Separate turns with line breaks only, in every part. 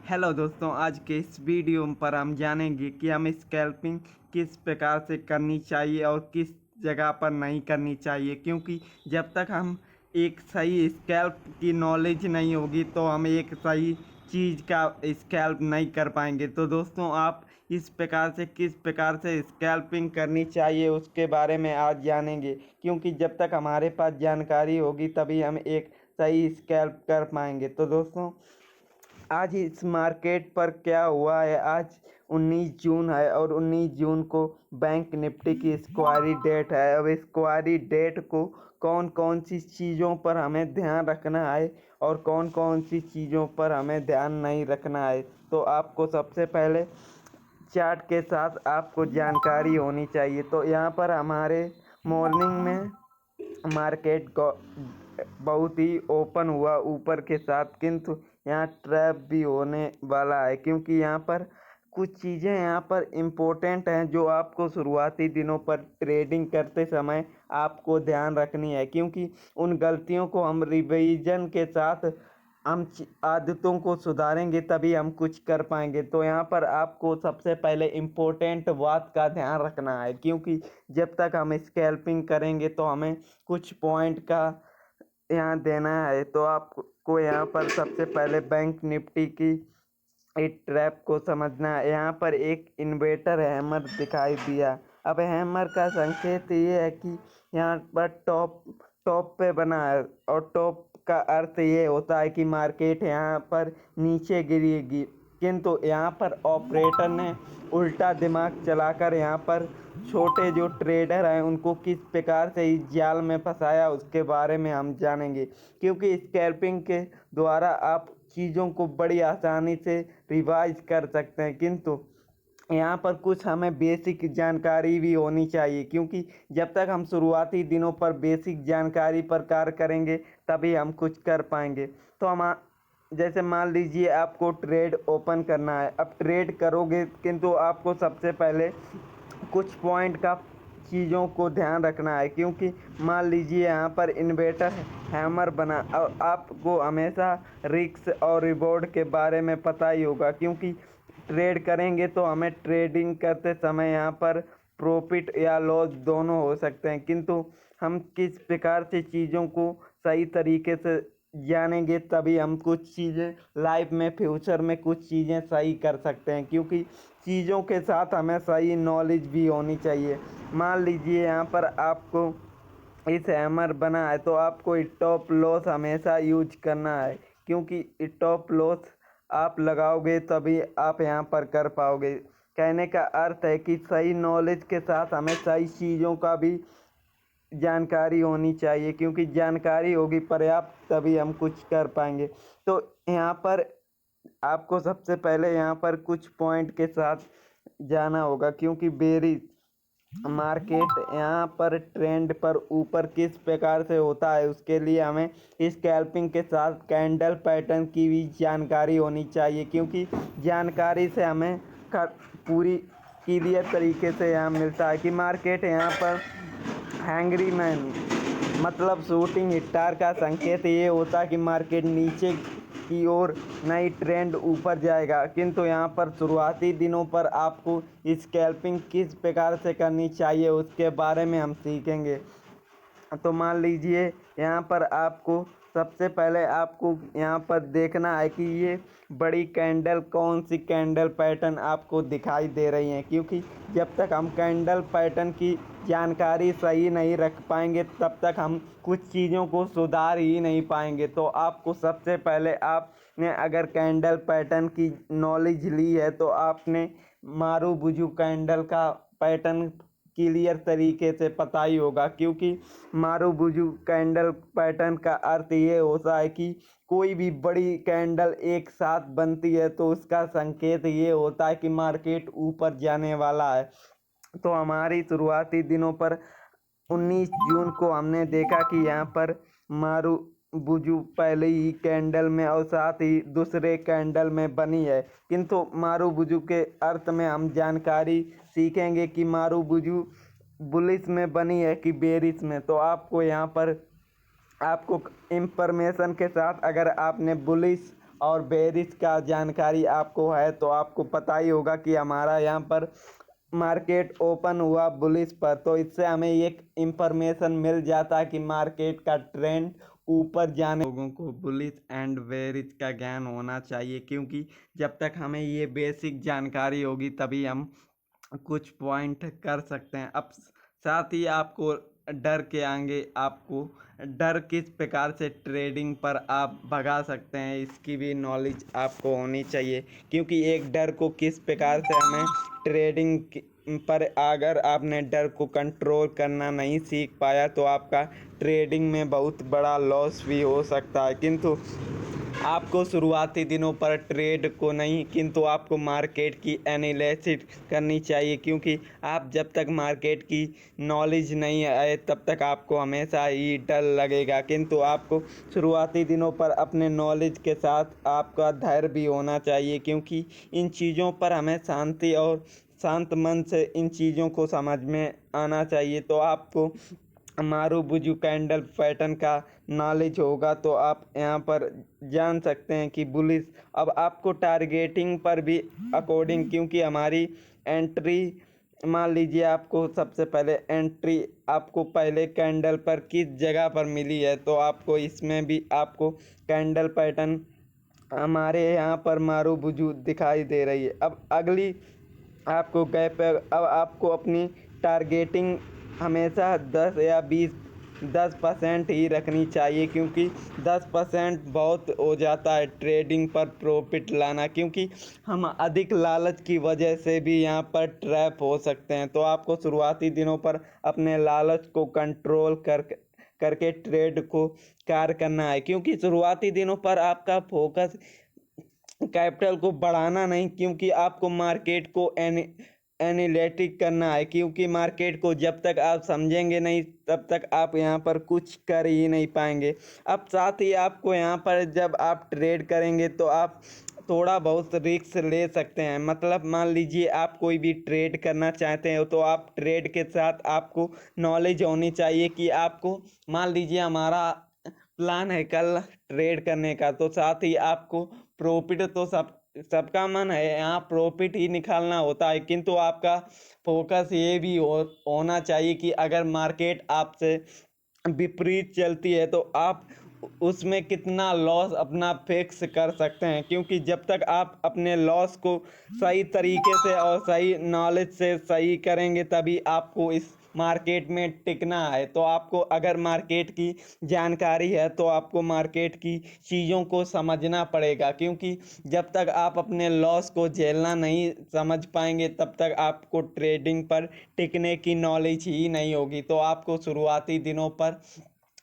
Hello दोस्तों, आज के इस वीडियो पर हम जानेंगे कि हमें स्कैल्पिंग किस प्रकार से करनी चाहिए और किस जगह पर नहीं करनी चाहिए, क्योंकि जब तक हम एक सही स्कैल्प की नॉलेज नहीं होगी तो हम एक सही चीज़ का स्कैल्प नहीं कर पाएंगे। तो दोस्तों, आप इस प्रकार से किस प्रकार से स्कैल्पिंग करनी चाहिए उसके बारे में आज जानेंगे, क्योंकि जब तक हमारे पास जानकारी होगी तभी हम एक सही स्कैल्प कर पाएंगे। तो दोस्तों, आज इस मार्केट पर क्या हुआ है। आज 19 जून है और 19 जून को बैंक निफ्टी की एक्सपायरी डेट है। अब एक्सपायरी डेट को कौन कौन सी चीज़ों पर हमें ध्यान रखना है और कौन कौन सी चीज़ों पर हमें ध्यान नहीं रखना है, तो आपको सबसे पहले चार्ट के साथ आपको जानकारी होनी चाहिए। तो यहाँ पर हमारे मॉर्निंग में मार्केट को बहुत ही ओपन हुआ ऊपर के साथ, किंतु यहाँ ट्रैप भी होने वाला है, क्योंकि यहाँ पर कुछ चीज़ें यहाँ पर इम्पोर्टेंट हैं जो आपको शुरुआती दिनों पर ट्रेडिंग करते समय आपको ध्यान रखनी है, क्योंकि उन गलतियों को हम रिवीजन के साथ हम आदतों को सुधारेंगे तभी हम कुछ कर पाएंगे। तो यहाँ पर आपको सबसे पहले इम्पोर्टेंट बात का ध्यान रखना है, क्योंकि जब तक हम स्कैल्पिंग करेंगे तो हमें कुछ पॉइंट का यहाँ देना है। तो आपको यहाँ पर सबसे पहले बैंक निफ्टी की एक ट्रैप को समझना है। यहाँ पर एक इन्वेटर हैमर दिखाई दिया। अब हैमर का संकेत ये है कि यहाँ पर टॉप टॉप पे बना है, और टॉप का अर्थ ये होता है कि मार्केट यहाँ पर नीचे गिरेगी, किंतु यहाँ पर ऑपरेटर ने उल्टा दिमाग चलाकर यहाँ पर छोटे जो ट्रेडर हैं उनको किस प्रकार से इस जाल में फंसाया उसके बारे में हम जानेंगे, क्योंकि स्कैल्पिंग के द्वारा आप चीज़ों को बड़ी आसानी से रिवाइज कर सकते हैं, किंतु यहाँ पर कुछ हमें बेसिक जानकारी भी होनी चाहिए, क्योंकि जब तक हम शुरुआती दिनों पर बेसिक जानकारी पर कार्य करेंगे तभी हम कुछ कर पाएंगे। तो हम जैसे मान लीजिए आपको ट्रेड ओपन करना है। अब ट्रेड करोगे, किंतु आपको सबसे पहले कुछ पॉइंट का चीज़ों को ध्यान रखना है, क्योंकि मान लीजिए यहाँ पर इन्वेटर हैमर बना और आपको हमेशा रिस्क और रिवॉर्ड के बारे में पता ही होगा, क्योंकि ट्रेड करेंगे तो हमें ट्रेडिंग करते समय यहाँ पर प्रॉफिट या लॉस दोनों हो सकते हैं, किंतु हम किस प्रकार से चीज़ों को सही तरीके से जानेंगे तभी हम कुछ चीज़ें लाइफ में फ्यूचर में कुछ चीज़ें सही कर सकते हैं, क्योंकि चीज़ों के साथ हमें सही नॉलेज भी होनी चाहिए। मान लीजिए यहाँ पर आपको इस हैमर बना है तो आपको स्टॉप लॉस हमेशा यूज करना है, क्योंकि स्टॉप लॉस आप लगाओगे तभी आप यहाँ पर कर पाओगे। कहने का अर्थ है कि सही नॉलेज के साथ हमें सही चीज़ों का भी जानकारी होनी चाहिए, क्योंकि जानकारी होगी पर्याप्त तभी हम कुछ कर पाएंगे। तो यहाँ पर आपको सबसे पहले यहाँ पर कुछ पॉइंट के साथ जाना होगा, क्योंकि बेरिश मार्केट यहाँ पर ट्रेंड पर ऊपर किस प्रकार से होता है उसके लिए हमें स्कैल्पिंग के साथ कैंडल पैटर्न की भी जानकारी होनी चाहिए, क्योंकि जानकारी से हमें पूरी क्लियर तरीके से यहाँ मिलता है कि मार्केट यहाँ पर हैंग्री मैन मतलब शूटिंग स्टार का संकेत ये होता है कि मार्केट नीचे की ओर नई ट्रेंड ऊपर जाएगा, किंतु यहाँ पर शुरुआती दिनों पर आपको स्कैल्पिंग किस प्रकार से करनी चाहिए उसके बारे में हम सीखेंगे। तो मान लीजिए यहाँ पर आपको सबसे पहले आपको यहाँ पर देखना है कि ये बड़ी कैंडल कौन सी कैंडल पैटर्न आपको दिखाई दे रही हैं, क्योंकि जब तक हम कैंडल पैटर्न की जानकारी सही नहीं रख पाएंगे तब तक हम कुछ चीज़ों को सुधार ही नहीं पाएंगे। तो आपको सबसे पहले आपने अगर कैंडल पैटर्न की नॉलेज ली है तो आपने मारूबुजू कैंडल का पैटर्न क्लियर तरीके से पता ही होगा, क्योंकि मारूबुजू कैंडल पैटर्न का अर्थ ये होता है कि कोई भी बड़ी कैंडल एक साथ बनती है तो उसका संकेत ये होता है कि मार्केट ऊपर जाने वाला है। तो हमारी शुरुआती दिनों पर 19 जून को हमने देखा कि यहाँ पर मारूबुजू पहले ही कैंडल में और साथ ही दूसरे कैंडल में बनी है, किंतु मारूबुजू के अर्थ में हम जानकारी सीखेंगे कि मारूबुजू बुलिश में बनी है कि बेरिश में। तो आपको यहाँ पर आपको इंफॉर्मेशन के साथ अगर आपने बुलिश और बेरिस का जानकारी आपको है तो आपको पता ही होगा कि हमारा यहाँ पर मार्केट ओपन हुआ बुलिश पर, तो इससे हमें एक इंफॉर्मेशन मिल जाता है कि मार्केट का ट्रेंड ऊपर जाने। लोगों को बुलिश एंड बेरिश का ज्ञान होना चाहिए, क्योंकि जब तक हमें ये बेसिक जानकारी होगी तभी हम कुछ पॉइंट कर सकते हैं। अब साथ ही आपको डर के आगे आपको डर किस प्रकार से ट्रेडिंग पर आप भगा सकते हैं इसकी भी नॉलेज आपको होनी चाहिए, क्योंकि एक डर को किस प्रकार से हमें ट्रेडिंग पर अगर आपने डर को कंट्रोल करना नहीं सीख पाया तो आपका ट्रेडिंग में बहुत बड़ा लॉस भी हो सकता है। किंतु आपको शुरुआती दिनों पर ट्रेड को नहीं किंतु आपको मार्केट की एनालिसिस करनी चाहिए, क्योंकि आप जब तक मार्केट की नॉलेज नहीं आए तब तक आपको हमेशा ही डर लगेगा। किंतु आपको शुरुआती दिनों पर अपने नॉलेज के साथ आपका धैर्य भी होना चाहिए, क्योंकि इन चीज़ों पर हमें शांति और शांत मन से इन चीज़ों को समझ में आना चाहिए। तो आपको मारूबुजू कैंडल पैटर्न का नॉलेज होगा तो आप यहाँ पर जान सकते हैं कि बुलिश। अब आपको टारगेटिंग पर भी अकॉर्डिंग, क्योंकि हमारी एंट्री मान लीजिए आपको सबसे पहले एंट्री आपको पहले कैंडल पर किस जगह पर मिली है, तो आपको इसमें भी आपको कैंडल पैटर्न हमारे यहाँ पर मारूबुजू दिखाई दे रही है। अब अगली आपको गैप अब आपको अपनी टारगेटिंग हमेशा 10% ही रखनी चाहिए, क्योंकि 10% बहुत हो जाता है ट्रेडिंग पर प्रॉफिट लाना, क्योंकि हम अधिक लालच की वजह से भी यहाँ पर ट्रैप हो सकते हैं। तो आपको शुरुआती दिनों पर अपने लालच को कंट्रोल करके ट्रेड को कार्य करना है, क्योंकि शुरुआती दिनों पर आपका फोकस कैपिटल को बढ़ाना नहीं, क्योंकि आपको मार्केट को एनालिटिक करना है, क्योंकि मार्केट को जब तक आप समझेंगे नहीं तब तक आप यहाँ पर कुछ कर ही नहीं पाएंगे। अब साथ ही आपको यहाँ पर जब आप ट्रेड करेंगे तो आप थोड़ा बहुत रिस्क ले सकते हैं। मतलब मान लीजिए आप कोई भी ट्रेड करना चाहते हैं तो आप ट्रेड के साथ आपको नॉलेज होनी चाहिए कि आपको मान लीजिए हमारा प्लान है कल ट्रेड करने का, तो साथ ही आपको प्रॉफिट तो सबका मन है यहाँ प्रॉफिट ही निकालना होता है, किंतु आपका फोकस ये भी होना चाहिए कि अगर मार्केट आपसे विपरीत चलती है तो आप उसमें कितना लॉस अपना फिक्स कर सकते हैं, क्योंकि जब तक आप अपने लॉस को सही तरीके से और सही नॉलेज से सही करेंगे तभी आपको इस मार्केट में टिकना है। तो आपको अगर मार्केट की जानकारी है तो आपको मार्केट की चीज़ों को समझना पड़ेगा, क्योंकि जब तक आप अपने लॉस को झेलना नहीं समझ पाएंगे तब तक आपको ट्रेडिंग पर टिकने की नॉलेज ही नहीं होगी। तो आपको शुरुआती दिनों पर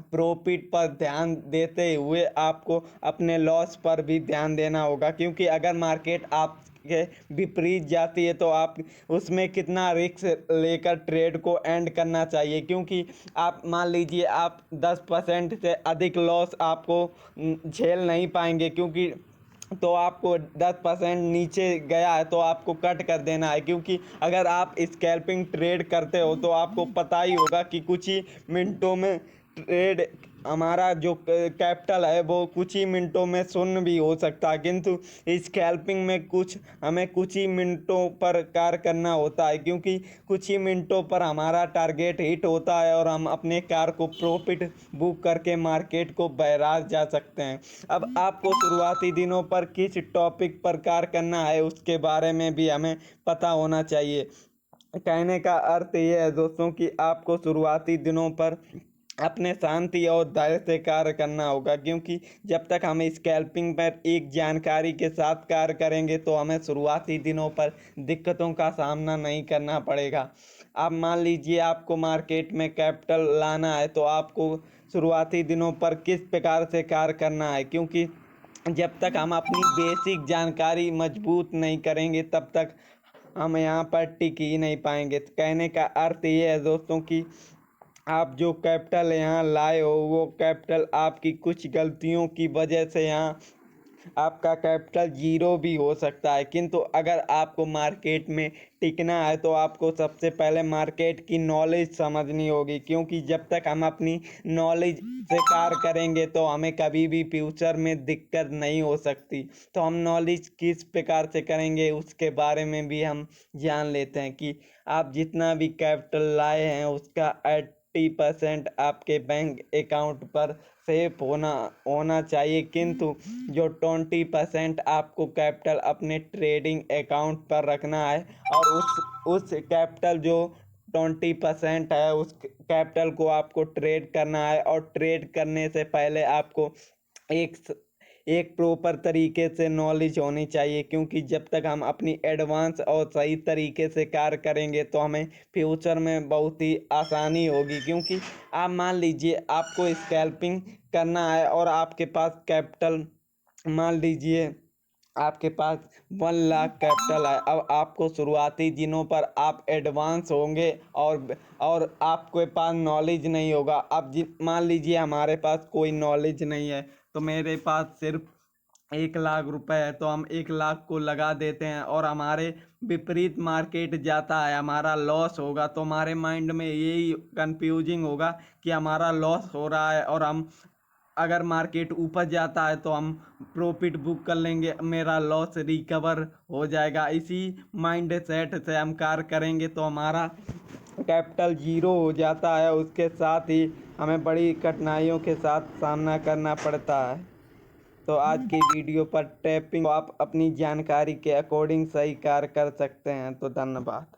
प्रॉफिट पर ध्यान देते हुए आपको अपने लॉस पर भी ध्यान देना होगा, क्योंकि अगर मार्केट आपके विपरीत जाती है तो आप उसमें कितना रिस्क लेकर ट्रेड को एंड करना चाहिए, क्योंकि आप मान लीजिए आप 10% से अधिक लॉस आपको झेल नहीं पाएंगे, क्योंकि तो आपको 10% नीचे गया है तो आपको कट कर देना है, क्योंकि अगर आप स्कैल्पिंग ट्रेड करते हो तो आपको पता ही होगा कि कुछ ही मिनटों में ट्रेड हमारा जो कैपिटल है वो कुछ ही मिनटों में शून्य भी हो सकता है, किंतु स्कैल्पिंग में हमें कुछ ही मिनटों पर कार्य करना होता है, क्योंकि कुछ ही मिनटों पर हमारा टारगेट हिट होता है और हम अपने कार को प्रॉफिट बुक करके मार्केट को बहराज जा सकते हैं। अब आपको शुरुआती दिनों पर किस टॉपिक पर कार्य करना है उसके बारे में भी हमें पता होना चाहिए। कहने का अर्थ ये है दोस्तों कि आपको शुरुआती दिनों पर अपने शांति और धैर्य से कार्य करना होगा, क्योंकि जब तक हम स्कैल्पिंग पर एक जानकारी के साथ कार्य करेंगे तो हमें शुरुआती दिनों पर दिक्कतों का सामना नहीं करना पड़ेगा। अब मान लीजिए आपको मार्केट में कैपिटल लाना है तो आपको शुरुआती दिनों पर किस प्रकार से कार्य करना है, क्योंकि जब तक हम अपनी बेसिक जानकारी मजबूत नहीं करेंगे तब तक हम यहाँ पर टिक ही नहीं पाएंगे। तो कहने का अर्थ ये है दोस्तों कि आप जो कैपिटल यहाँ लाए हो वो कैपिटल आपकी कुछ गलतियों की वजह से यहाँ आपका कैपिटल जीरो भी हो सकता है। किंतु अगर आपको मार्केट में टिकना है तो आपको सबसे पहले मार्केट की नॉलेज समझनी होगी, क्योंकि जब तक हम अपनी नॉलेज से कार्य करेंगे तो हमें कभी भी फ्यूचर में दिक्कत नहीं हो सकती। तो हम नॉलेज किस प्रकार से करेंगे उसके बारे में भी हम जान लेते हैं कि आप जितना भी कैपिटल लाए हैं उसका 80% आपके बैंक अकाउंट पर सेफ होना होना चाहिए, किंतु जो 20% आपको कैपिटल अपने ट्रेडिंग अकाउंट पर रखना है और उस कैपिटल जो 20% है उस कैपिटल को आपको ट्रेड करना है। और ट्रेड करने से पहले आपको एक एक प्रॉपर तरीके से नॉलेज होनी चाहिए, क्योंकि जब तक हम अपनी एडवांस और सही तरीके से कार्य करेंगे तो हमें फ्यूचर में बहुत ही आसानी होगी। क्योंकि आप मान लीजिए आपको स्कैल्पिंग करना है और आपके पास कैपिटल, मान लीजिए आपके पास 1 लाख कैपिटल है। अब आपको शुरुआती दिनों पर आप एडवांस होंगे और आपके पास नॉलेज नहीं होगा। अब मान लीजिए हमारे पास कोई नॉलेज नहीं है, तो मेरे पास सिर्फ 1 लाख रुपए है, तो हम 1 लाख को लगा देते हैं और हमारे विपरीत मार्केट जाता है, हमारा लॉस होगा। तो हमारे माइंड में यही कंफ्यूजिंग होगा कि हमारा लॉस हो रहा है, और हम अगर मार्केट ऊपर जाता है तो हम प्रॉफिट बुक कर लेंगे, मेरा लॉस रिकवर हो जाएगा। इसी माइंड सेट से हम कार्य करेंगे तो हमारा कैपिटल जीरो हो जाता है। उसके साथ ही हमें बड़ी कठिनाइयों के साथ सामना करना पड़ता है। तो आज की वीडियो पर टैपिंग आप अपनी जानकारी के अकॉर्डिंग सही कार्य कर सकते हैं। तो धन्यवाद।